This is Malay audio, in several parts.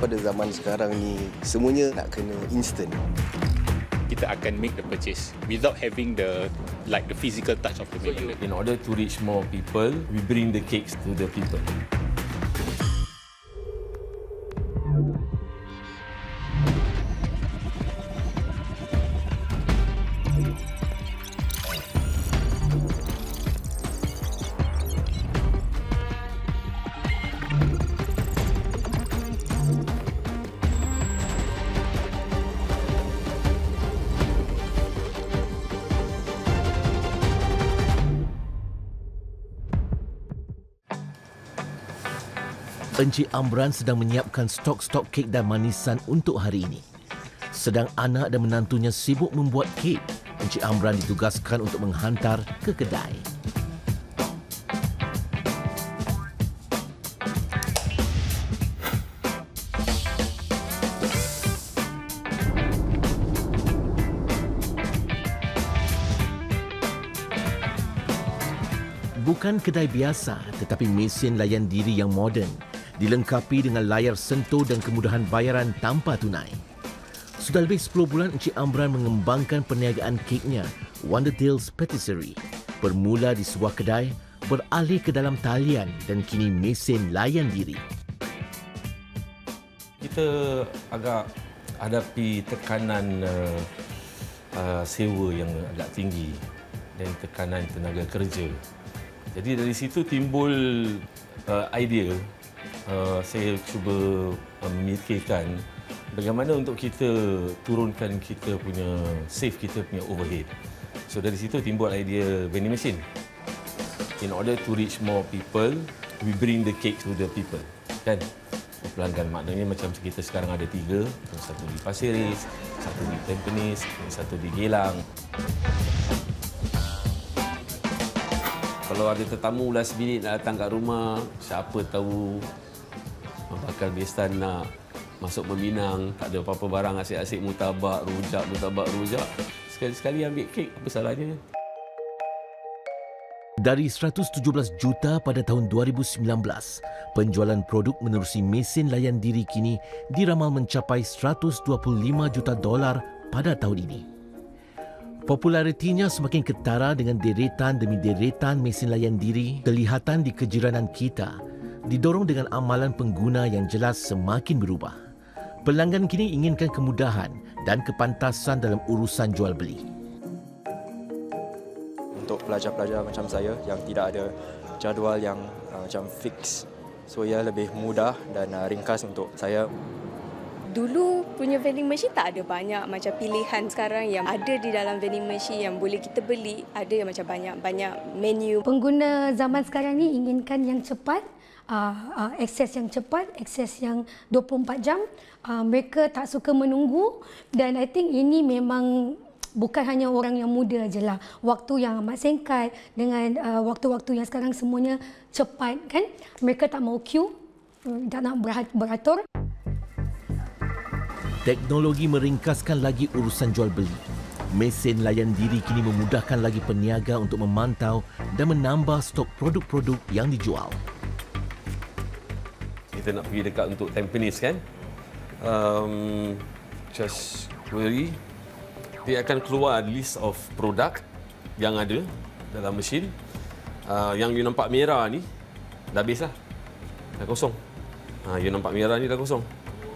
Pada zaman sekarang ni, semuanya nak kena instant. Kita akan make the purchase without having the physical touch of the menu. In order to reach more people, we bring the cakes to the people. Encik Amran sedang menyiapkan stok-stok kek dan manisan untuk hari ini. Sedang anak dan menantunya sibuk membuat kek, Encik Amran ditugaskan untuk menghantar ke kedai. Bukan kedai biasa, tetapi mesin layan diri yang moden, dilengkapi dengan layar sentuh dan kemudahan bayaran tanpa tunai. Sudah lebih 10 bulan Encik Amran mengembangkan perniagaan keknya, Wonderdale's Patisserie. Bermula di sebuah kedai, beralih ke dalam talian dan kini mesin layan diri. Kita agak hadapi tekanan sewa yang agak tinggi dan tekanan tenaga kerja. Jadi dari situ timbul idea. Saya cuba memikirkan bagaimana untuk kita turunkan kita punya save kita punya overhead. So dari situ timbul idea vending machine. In order to reach more people, we bring the cake to the people. Kan? Pelanggan maknanya macam kita sekarang ada 3, satu di Pasir Ris, satu di Tampines, satu di Geylang. Kalau ada tetamu last minute nak datang kat rumah, siapa tahu bakal Bestan nak masuk Meminang, tak ada apa-apa barang asyik-asyik mutabak, rujak. Sekali-sekali ambil kek, apa salahnya? Dari 117 juta pada tahun 2019, penjualan produk menerusi mesin layan diri kini diramal mencapai $125 juta pada tahun ini. Popularitinya semakin ketara dengan deretan demi deretan mesin layan diri kelihatan di kejiranan kita, didorong dengan amalan pengguna yang jelas semakin berubah. Pelanggan kini inginkan kemudahan dan kepantasan dalam urusan jual beli. Untuk pelajar-pelajar macam saya yang tidak ada jadual yang macam fix, so ia lebih mudah dan ringkas untuk saya. Dulu punya vending machine tak ada banyak macam pilihan. Sekarang yang ada di dalam vending machine yang boleh kita beli, ada yang macam banyak menu. Pengguna zaman sekarang ni inginkan yang cepat, akses yang cepat, akses yang 24 jam. Mereka tak suka menunggu dan I think ini memang bukan hanya orang yang muda je lah. Waktu yang amat singkat dengan waktu-waktu yang sekarang semuanya cepat kan. Mereka tak mau queue, tak nak beratur. Teknologi meringkaskan lagi urusan jual beli. Mesin layan diri kini memudahkan lagi peniaga untuk memantau dan menambah stok produk-produk yang dijual. Kita nak pergi dekat untuk Tampines kan? Just query. Dia akan keluar list of produk yang ada dalam mesin. Yang you nampak merah ni dah habis lah. Dah kosong. You nampak merah ni dah kosong.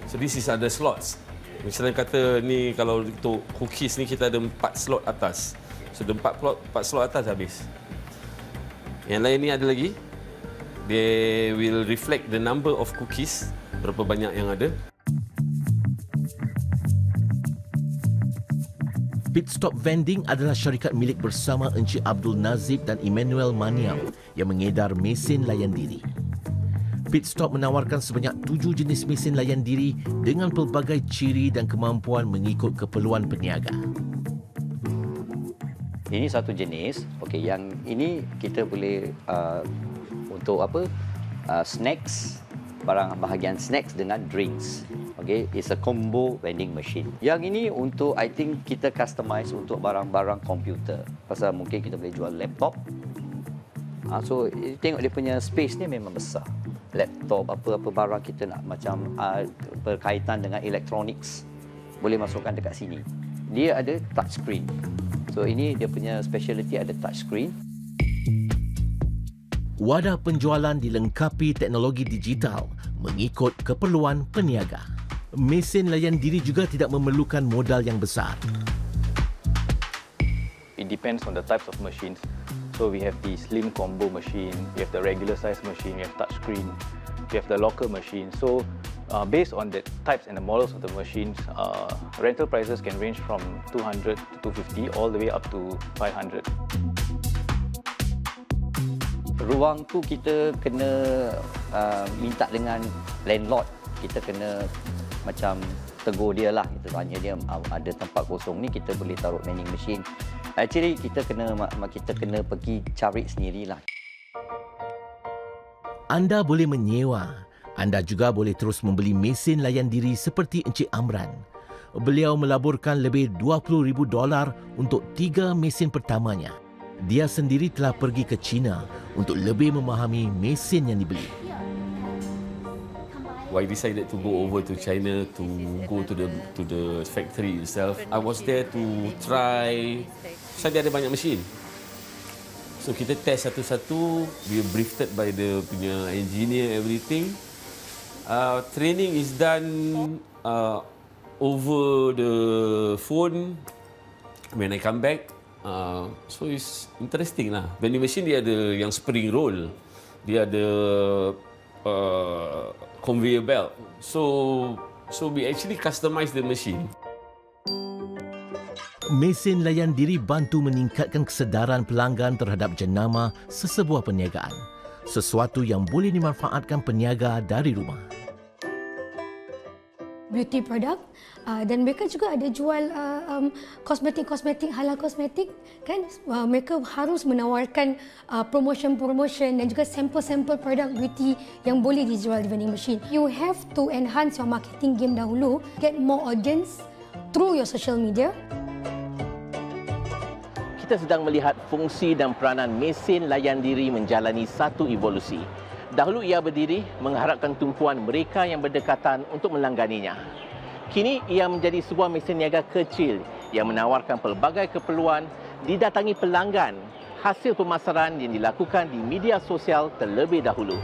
So this is ada slots. Misalnya kata ni kalau untuk cookies ni kita ada 4 slot atas. So 4 slot atas habis. Yang lain ni ada lagi. They will reflect the number of cookies, berapa banyak yang ada. Pit Stop Vending adalah syarikat milik bersama Encik Abdul Nazib dan Emmanuel Maniam yang mengedar mesin layan diri. Pit Stop menawarkan sebanyak 7 jenis mesin layan diri dengan pelbagai ciri dan kemampuan mengikut keperluan peniaga. Ini satu jenis, okey, yang ini kita boleh untuk apa? Snacks, barang bahagian snacks dengan drinks. Okey, it's a combo vending machine. Yang ini untuk I think kita customize untuk barang-barang komputer. Pasal mungkin kita boleh jual laptop. So tengok dia punya space ni memang besar. laptop, apa-apa barang kita nak macam berkaitan dengan electronics, boleh masukkan dekat sini. Dia ada touch screen. So ini dia punya speciality, ada touch screen. Wadah penjualan dilengkapi teknologi digital mengikut keperluan peniaga. Mesin layan diri juga tidak memerlukan modal yang besar. It depends on the types of machines. So we have the slim combo machine, we have the regular size machine, we have touch screen, we have the locker machine. So based on the types and the models of the machines, rental prices can range from 200 to 250 all the way up to 500. Ruang tu kita kena minta dengan landlord. Kita kena macam tegur dia lah. Kita tanya dia, ada tempat kosong ni kita boleh taruh vending machine. Actually kita kena pergi cari sendirilah. Anda boleh menyewa. Anda juga boleh terus membeli mesin layan diri seperti Encik Amran. Beliau melaburkan lebih $20,000 untuk 3 mesin pertamanya. Dia sendiri telah pergi ke China untuk lebih memahami mesin yang dibeli. I decided to go over to China to go to the factory itself. I was there to try. Saya ada banyak mesin. So kita test satu-satu. We were briefed by the punya engineer, everything. Training is done over the phone. When I come back, so it's interesting lah. Vending machine dia ada yang spring roll, dia ada conveyor belt. So we actually customize the machine. Mesin layan diri bantu meningkatkan kesedaran pelanggan terhadap jenama sesebuah perniagaan. Sesuatu yang boleh dimanfaatkan peniaga dari rumah. Beauty product dan mereka juga ada jual kosmetik halal kosmetik kan. Mereka harus menawarkan promotion dan juga sampel produk beauty yang boleh dijual di vending machine. You have to enhance your marketing game dahulu, get more audience through your social media. Kita sedang melihat fungsi dan peranan mesin layan diri menjalani satu evolusi. Dahulu ia berdiri mengharapkan tumpuan mereka yang berdekatan untuk melangganinya. Kini ia menjadi sebuah mesin niaga kecil yang menawarkan pelbagai keperluan, didatangi pelanggan, hasil pemasaran yang dilakukan di media sosial terlebih dahulu.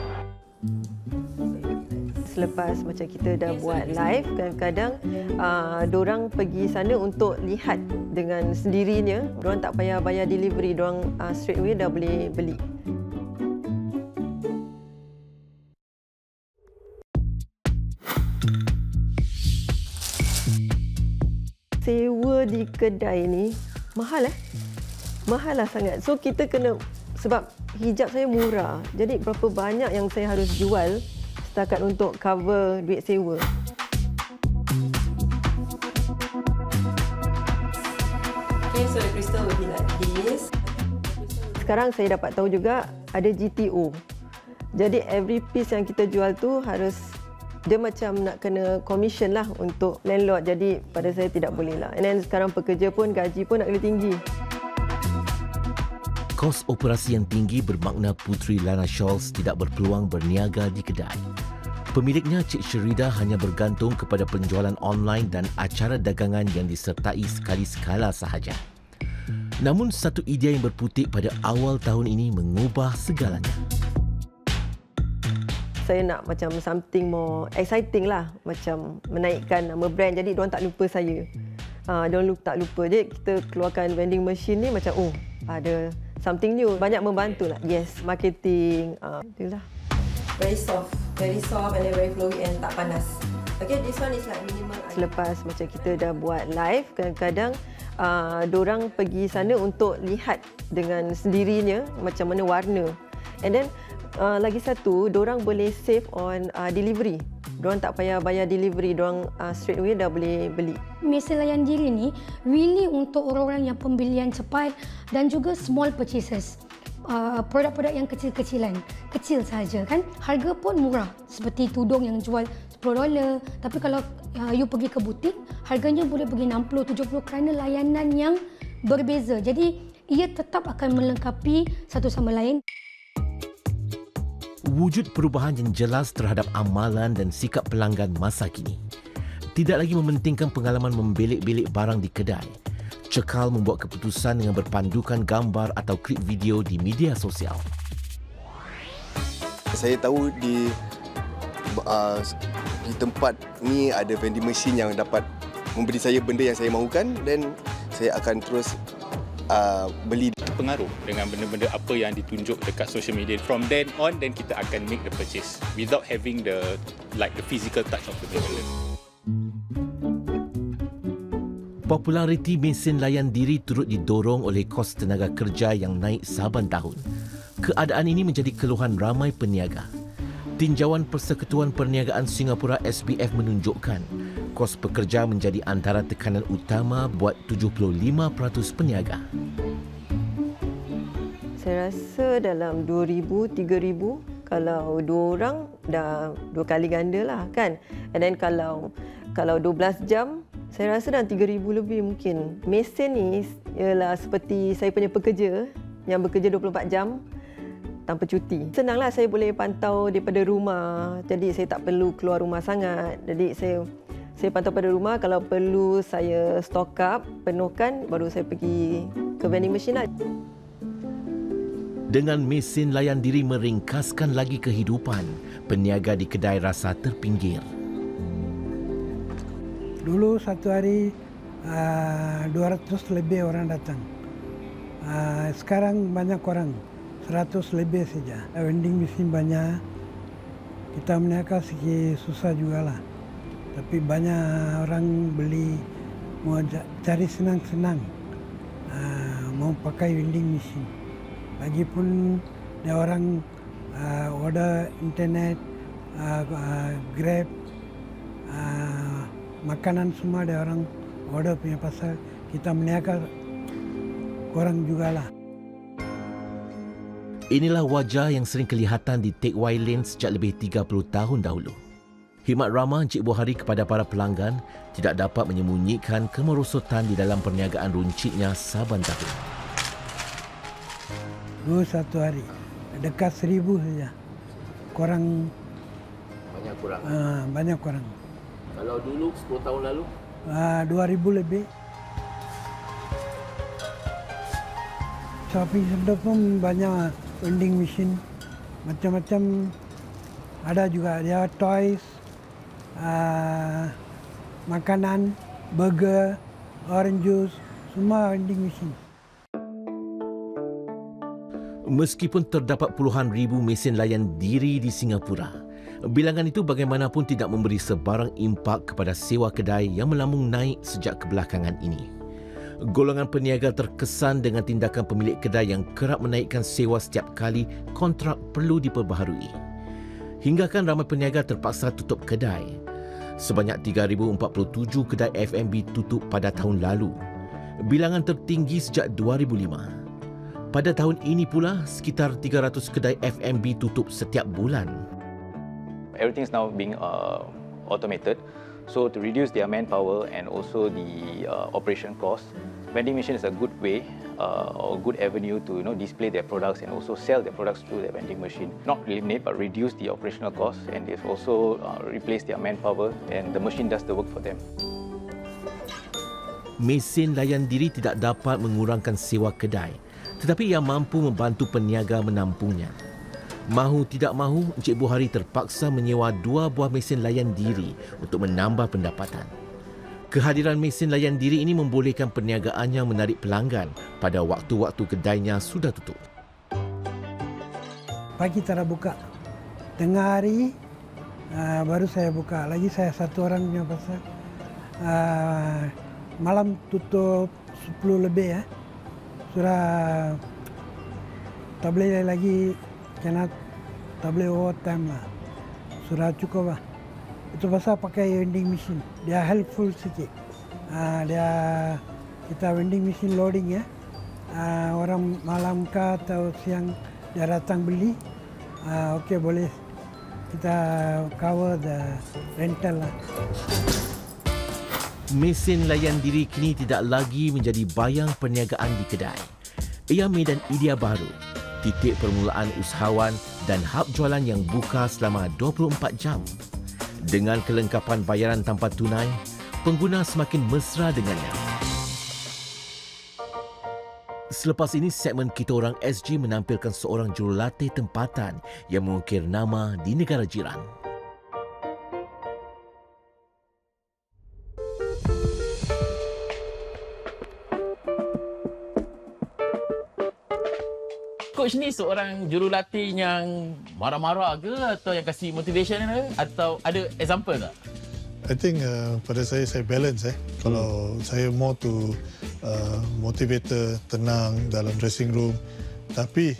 Selepas macam kita dah buat live, kadang-kadang diorang pergi sana untuk lihat dengan sendirinya. Diorang tak payah bayar delivery, diorang straight away dah boleh beli. Sewa di kedai ni mahal mahal lah sangat. So kita kena, sebab hijab saya murah, jadi berapa banyak yang saya harus jual setakat untuk cover duit sewa. Okay, so the crystal will be like this. Sekarang saya dapat tahu juga ada GTO. Jadi every piece yang kita jual tu harus, dia macam nak kena commission lah untuk landlord. Jadi pada saya tidak boleh lah. And then sekarang pekerja pun gaji pun nak kena tinggi. Kos operasi yang tinggi bermakna Puteri Lana Scholes tidak berpeluang berniaga di kedai. Pemiliknya Cik Sherida hanya bergantung kepada penjualan online dan acara dagangan yang disertai sekali-sekala sahaja. Namun satu idea yang berputik pada awal tahun ini mengubah segalanya. Saya nak macam something more exciting lah, macam menaikkan nama brand, jadi diorang tak lupa saya. Diorang tak lupa. Jadi kita keluarkan vending machine ni macam ada something new. Banyak membantu lah. Yes, marketing. Itulah. Very soft and then very flowy and tak panas. Okay, this one is like minimal. Selepas macam kita dah buat live, kadang-kadang diorang pergi sana untuk lihat dengan sendirinya macam mana warna. And then lagi satu, diorang boleh save on delivery. Diorang tak payah bayar delivery, diorang straight away dah boleh beli. Mesin layan diri ni really untuk orang-orang yang pembelian cepat dan juga small purchases. Produk-produk yang kecil-kecilan, kecil sahaja kan. Harga pun murah, seperti tudung yang jual $10. Tapi kalau you pergi ke butik, harganya boleh pergi 60-70 kerana layanan yang berbeza. Jadi ia tetap akan melengkapi satu sama lain. Wujud perubahan yang jelas terhadap amalan dan sikap pelanggan masa kini. Tidak lagi mementingkan pengalaman membelik-belik barang di kedai. Cekal membuat keputusan dengan berpandukan gambar atau klip video di media sosial. Saya tahu di tempat ni ada vending machine yang dapat memberi saya benda yang saya mahukan dan saya akan terus beli. Pengaruh dengan benda-benda apa yang ditunjuk dekat social media. From then on, then kita akan make the purchase without having the physical touch of the benda. Populariti mesin layan diri turut didorong oleh kos tenaga kerja yang naik saban tahun. Keadaan ini menjadi keluhan ramai peniaga. Tinjauan Persekutuan Perniagaan Singapura SPF menunjukkan kos pekerja menjadi antara tekanan utama buat 75% peniaga. Saya rasa dalam 2,000, 3,000 kalau 2 orang dah 2 kali ganda lah kan. And then kalau 12 jam saya rasa dah 3,000 lebih mungkin. Mesin ni ialah seperti saya punya pekerja yang bekerja 24 jam tanpa cuti. Senanglah saya boleh pantau daripada rumah. Jadi saya tak perlu keluar rumah sangat. Jadi saya pantau pada rumah. Kalau perlu saya stock up, penuhkan, baru saya pergi ke vending machine lah. Dengan mesin layan diri meringkaskan lagi kehidupan, peniaga di kedai rasa terpinggir. Dulu satu hari 200 lebih orang datang. Sekarang banyak orang, 100 lebih saja. Vending machine banyak, kita meniaga sikit susah juga lah. Tapi banyak orang beli, mau cari senang-senang, mau pakai vending machine. Lagipun ada orang order internet, Grab, makanan semua ada orang order punya pasal. Kita meniaga orang jugalah. Inilah wajah yang sering kelihatan di Teck Whye Lane sejak lebih 30 tahun dahulu. Khidmat ramah Encik Buhari kepada para pelanggan tidak dapat menyembunyikan kemerosotan di dalam perniagaan runcitnya saban tahun. Dulu satu hari dekat 1,000 saja. Korang Banyak kurang. Banyak korang. Kalau dulu 10 tahun lalu 2,000 lebih. Shopping center pun banyak vending machine, macam-macam ada juga. Dia toys, makanan, burger, orange juice, semua vending machine. Meskipun terdapat puluhan ribu mesin layan diri di Singapura, bilangan itu bagaimanapun tidak memberi sebarang impak kepada sewa kedai yang melambung naik sejak kebelakangan ini. Golongan peniaga terkesan dengan tindakan pemilik kedai yang kerap menaikkan sewa setiap kali kontrak perlu diperbaharui. Hinggakan ramai peniaga terpaksa tutup kedai. Sebanyak 3,047 kedai F&B tutup pada tahun lalu. Bilangan tertinggi sejak 2005. Pada tahun ini pula, sekitar 300 kedai F&B tutup setiap bulan. Everything is now being automated. So to reduce their manpower and also the operation cost, vending machine is a good way or good avenue to display their products and also sell their products through their vending machine. Not eliminate but reduce the operational cost, and they've also replace their manpower and the machine does the work for them. Mesin layan diri tidak dapat mengurangkan sewa kedai, tetapi ia mampu membantu peniaga menampungnya. Mahu tidak mahu, Encik Buhari terpaksa menyewa 2 buah mesin layan diri untuk menambah pendapatan. Kehadiran mesin layan diri ini membolehkan perniagaannya menarik pelanggan pada waktu-waktu kedainya sudah tutup. Pagi tak buka, tengah hari baru saya buka. Lagi saya satu orang punya pasal. Malam tutup 10 lebih ya. Sudah tak boleh lagi, tak boleh overtime lah. Sudah cukup lah. Itu pasal pakai vending machine. Dia helpful sikit. Kita vending machine loading ya. Orang malam ke atau siang dia datang beli. Okey, boleh kita cover the rental lah. Mesin layan diri kini tidak lagi menjadi bayang perniagaan di kedai. Ia medan idea baru. titik permulaan usahawan dan hub jualan yang buka selama 24 jam. Dengan kelengkapan bayaran tanpa tunai, pengguna semakin mesra dengannya. Selepas ini, segmen Kita Orang SG menampilkan seorang jurulatih tempatan yang mengukir nama di negara jiran. Coach ni seorang jurulatih yang marah-marah ke atau yang kasih motivation ke? Atau ada example tak? I think pada saya balance. Kalau saya more to motivator, tenang dalam dressing room. Tapi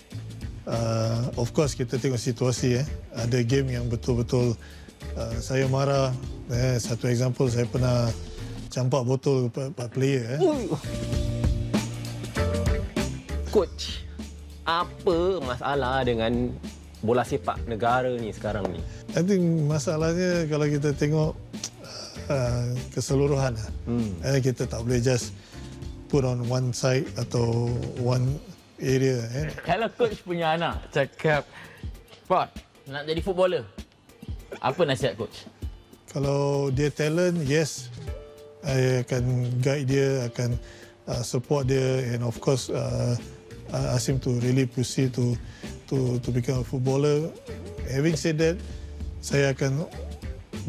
of course kita tengok situasi. Ada game yang betul-betul saya marah. Satu example, saya pernah campak botol player. Coach, apa masalah dengan bola sepak negara ni sekarang ni? I think masalahnya kalau kita tengok keseluruhan. Kita tak boleh just put on one side atau one area. Kalau coach punya anak cakap, Pak, nak jadi footballer, apa nasihat coach? Kalau dia talent, yes, I akan guide dia, akan support dia, and of course ask him to really proceed to become a footballer. Having said that, saya akan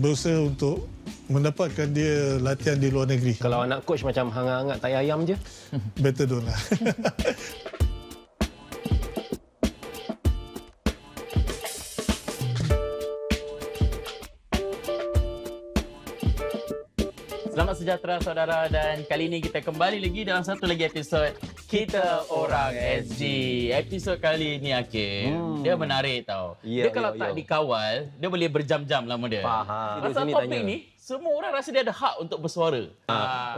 berusaha untuk mendapatkan dia latihan di luar negeri. Kalau anak coach macam hangat-hangat tai ayam je, better don't lah. Selamat sejahtera saudara, dan kali ini kita kembali lagi dalam satu lagi episod Kita Orang SG. Episod kali ini Hakim, dia menarik tau. Dia kalau tak dikawal, dia boleh berjam-jam lama dia. Faham. Pasal topik ni, semua orang rasa dia ada hak untuk bersuara.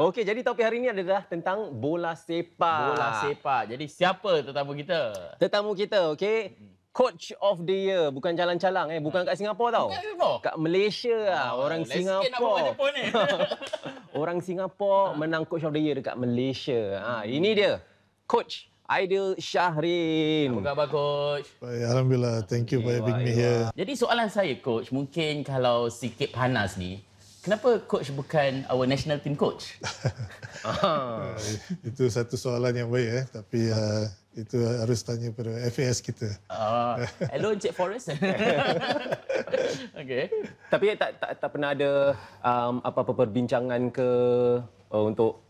Okey, jadi topik hari ini adalah tentang bola sepak. Bola sepak. Jadi siapa tetamu kita? Tetamu kita, okey. Coach of the Year, bukan calang-calang bukan kat Singapura tau. Kat Malaysia lah. Orang Singapura. Orang Singapura menang Coach of the Year dekat Malaysia. Ini dia. Coach Aidil Shahrin. Apa khabar coach? Baik, alhamdulillah. Thank you for having me here. Jadi soalan saya coach, mungkin kalau sikit panas ni, kenapa coach bukan our national team coach? Itu satu soalan yang baik tapi itu harus tanya pada FAS kita. Hello Encik Forrest. Okey. Tapi tak pernah ada apa-apa perbincangan ke untuk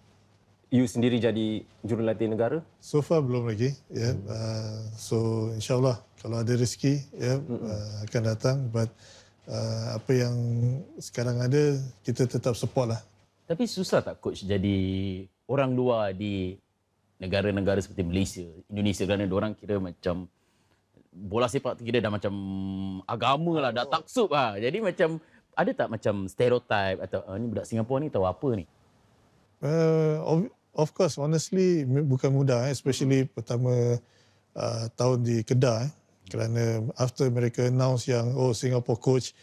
you sendiri jadi jurulatih negara? So far belum lagi. So insyaAllah kalau ada rezeki akan datang. But apa yang sekarang ada, kita tetap support lah. Tapi susah tak coach jadi orang luar di negara-negara seperti Malaysia, Indonesia, kerana diorang kira macam bola sepak kira dah macam agama lah, dah taksub lah. Jadi macam ada tak macam stereotype atau ni budak Singapura ni tahu apa ni? Of course, honestly bukan mudah, especially pertama tahun di Kedah. Kerana after mereka announce yang Singapore coach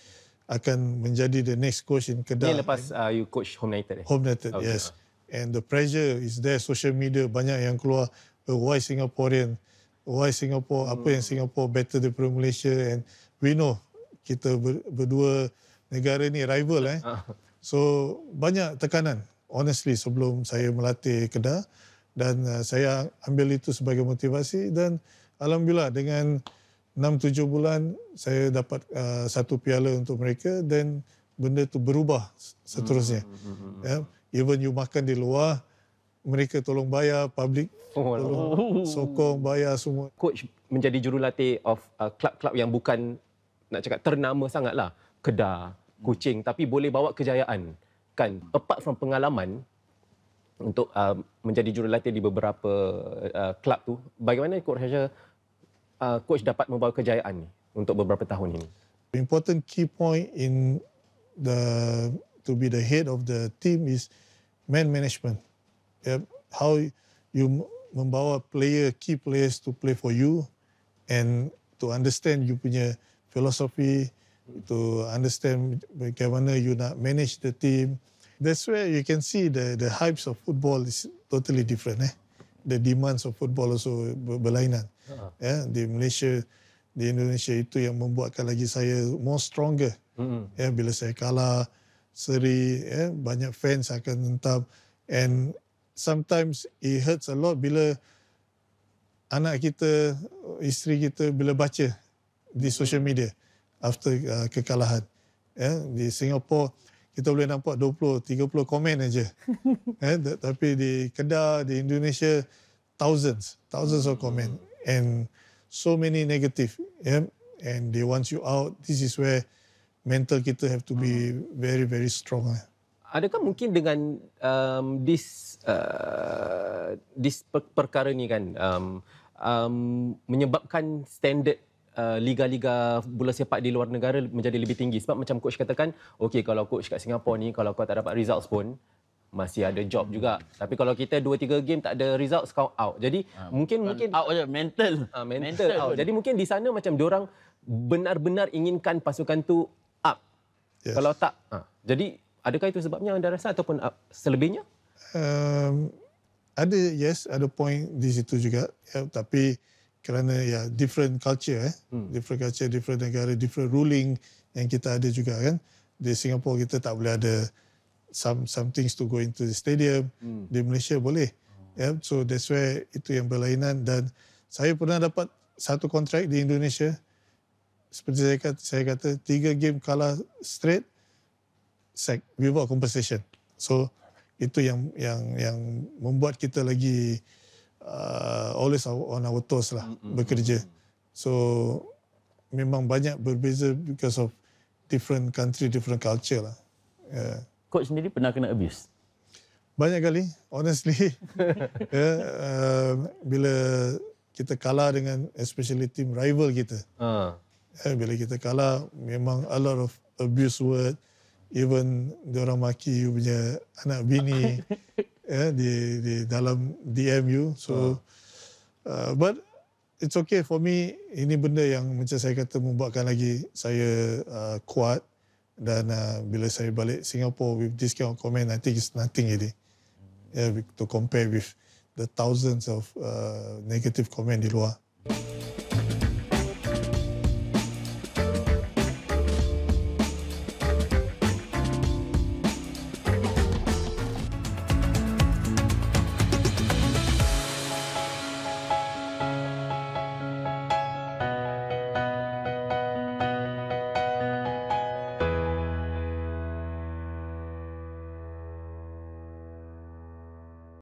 akan menjadi the next coach in Kedah. Ini lepas you coach Home United? Home United, okay. Yes. And the pressure is there, social media banyak yang keluar, why Singaporean, why Singapore, apa yang Singapore better daripada Malaysia, and we know kita berdua negara ni rival. So banyak tekanan, honestly, sebelum saya melatih Kedah, dan saya ambil itu sebagai motivasi, dan alhamdulillah dengan 6-7 bulan saya dapat satu piala untuk mereka, dan benda tu berubah seterusnya. Even you makan di luar, mereka tolong bayar, public tolong sokong, bayar semua. Coach menjadi jurulatih of klub-klub yang bukan nak cakap ternama sangatlah, Kedah, Kuching, tapi boleh bawa kejayaan. Kan, apart from pengalaman untuk menjadi jurulatih di beberapa klub tu, bagaimana coach dapat membawa kejayaan ni untuk beberapa tahun ini? The important key point in to be the head of the team is man management. How you membawa key players to play for you, and to understand you punya philosophy, to understand bagaimana you nak manage the team. That's where you can see the hypes of football is totally different. The demands of football also berlainan. Di Malaysia, di Indonesia, itu yang membuatkan lagi saya more stronger. Bila saya kalah seri, banyak fans akan hentam, and sometimes it hurts a lot bila anak kita, isteri kita bila baca di social media after kekalahan. Di Singapore kita boleh nampak 20-30 komen aja. Tapi di Kedah, di Indonesia, thousands of comment, and so many negative. And they want you out. This is where mental kita have to be very, very strong. Adakah mungkin dengan perkara ni kan menyebabkan standard liga-liga bola sepak di luar negara menjadi lebih tinggi? Sebab macam coach katakan, okey, kalau coach kat Singapore ni, kalau kau tak dapat results pun masih ada job juga. Tapi kalau kita 2-3 game tak ada results, kau out. Jadi mungkin out je, mental out. Jadi mungkin di sana macam diorang benar-benar inginkan pasukan tu up. Yes. Kalau tak, jadi adakah itu sebabnya anda rasa ataupun selebihnya? Ada point di situ juga, tapi kerana different culture, different negara, different ruling yang kita ada juga kan. Di Singapore kita tak boleh ada some things to go into the stadium. Di Malaysia boleh. So that's why itu yang berlainan. Dan saya pernah dapat satu kontrak di Indonesia, seperti saya kata 3 game kalah straight, sack without compensation. So itu yang membuat kita lagi always on our toes lah, bekerja. So memang banyak berbeza because of different country, different culture lah. Coach sendiri pernah kena abuse? Banyak kali, honestly. Bila kita kalah dengan especially team rival kita. Bila kita kalah, memang a lot of abuse word. Even diorang maki you punya anak bini di dalam DM you. So, but it's okay for me. Ini benda yang macam saya kata membuatkan lagi saya kuat. Dan bila saya balik Singapore with this kind of comment, I think it's nothing really. To compare with the thousands of negative comment di luar.